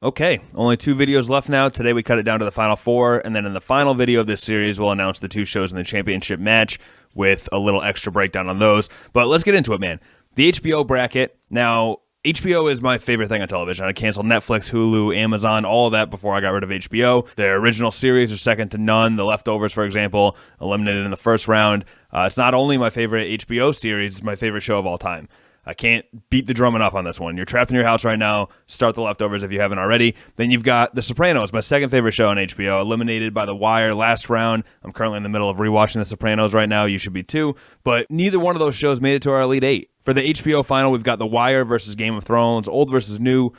Okay, only 2 videos left now. Today we cut it down to the final 4, and then in the final video of this series, we'll announce the 2 shows in the championship match with a little extra breakdown on those. But let's get into it, man. The HBO bracket. Now, HBO is my favorite thing on television. I canceled Netflix, Hulu, Amazon, all of that before I got rid of HBO. Their original series are second to none. The Leftovers, for example, eliminated in the first round. It's not only my favorite HBO series, it's my favorite show of all time. I can't beat the drum enough on this one. You're trapped in your house right now. Start The Leftovers if you haven't already. Then you've got The Sopranos, my second favorite show on HBO, eliminated by The Wire last round. I'm currently in the middle of rewatching The Sopranos right now. You should be too. But neither one of those shows made it to our Elite Eight. For the HBO final, we've got The Wire versus Game of Thrones, old versus new,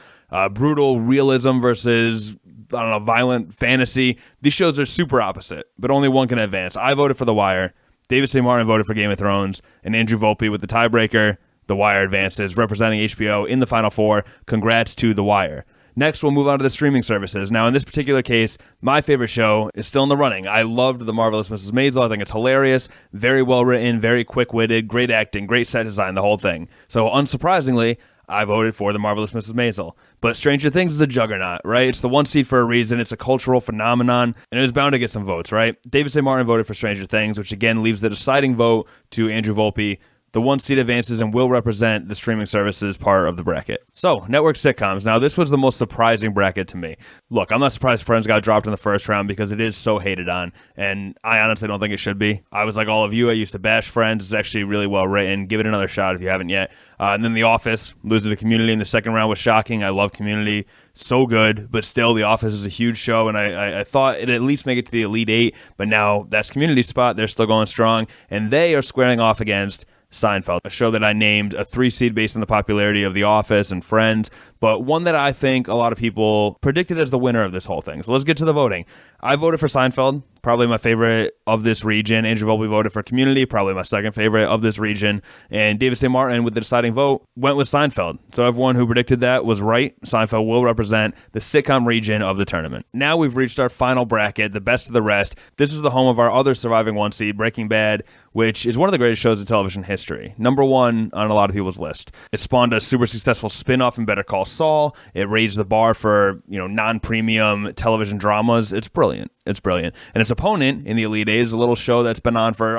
brutal realism versus, violent fantasy. These shows are super opposite, but only one can advance. I voted for The Wire. David St. Martin voted for Game of Thrones, and Andrew Volpe with the tiebreaker. The Wire advances, representing HBO in the Final Four. Congrats to The Wire. Next, we'll move on to the streaming services. Now, in this particular case, my favorite show is still in the running. I loved The Marvelous Mrs. Maisel. I think it's hilarious, very well written, very quick-witted, great acting, great set design, the whole thing. So, unsurprisingly, I voted for The Marvelous Mrs. Maisel. But Stranger Things is a juggernaut, right? It's the 1 seed for a reason. It's a cultural phenomenon, and it was bound to get some votes, right? David St. Martin voted for Stranger Things, which again leaves the deciding vote to Andrew Volpe. The 1 seed advances and will represent the streaming services part of the bracket. So, Network Sitcoms. Now, this was the most surprising bracket to me. Look, I'm not surprised Friends got dropped in the first round because it is so hated on, and I honestly don't think it should be. I was like all of you. I used to bash Friends. It's actually really well written. Give it another shot if you haven't yet. And then The Office, losing to Community in the second round was shocking. I love Community. So good, but still The Office is a huge show, and I thought it'd at least make it to the Elite Eight, but now that's Community's spot. They're still going strong, and they are squaring off against Seinfeld, a show that I named a 3 seed based on the popularity of The Office and Friends, but one that I think a lot of people predicted as the winner of this whole thing. So let's get to the voting. I voted for Seinfeld, probably my favorite of this region. Andrew Volpe voted for Community, probably my second favorite of this region. And David St. Martin, with the deciding vote, went with Seinfeld. So everyone who predicted that was right. Seinfeld will represent the sitcom region of the tournament. Now we've reached our final bracket, the best of the rest. This is the home of our other surviving 1 seed, Breaking Bad, which is one of the greatest shows in television history. Number 1 on a lot of people's list. It spawned a super successful spin-off in Better Call Saul. It raised the bar for, non-premium television dramas. It's brilliant. It's brilliant. And its opponent in the Elite Eight is a little show that's been on for,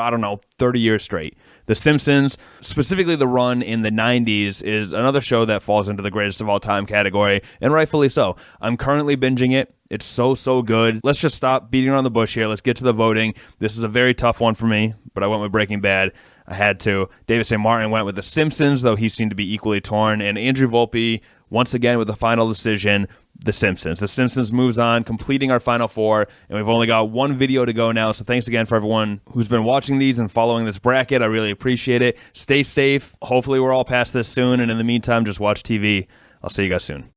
30 years straight. The Simpsons, specifically the run in the 90s, is another show that falls into the greatest of all time category, and rightfully so. I'm currently binging it. It's so good. Let's just stop beating around the bush here. Let's get to the voting. This is a very tough one for me, but I went with Breaking Bad. I had to. David St. Martin went with The Simpsons, though he seemed to be equally torn. And Andrew Volpe, once again with the final decision, The Simpsons. The Simpsons moves on, completing our Final Four, and we've only got 1 video to go now. So thanks again for everyone who's been watching these and following this bracket. I really appreciate it. Stay safe. Hopefully we're all past this soon. And in the meantime, just watch TV. I'll see you guys soon.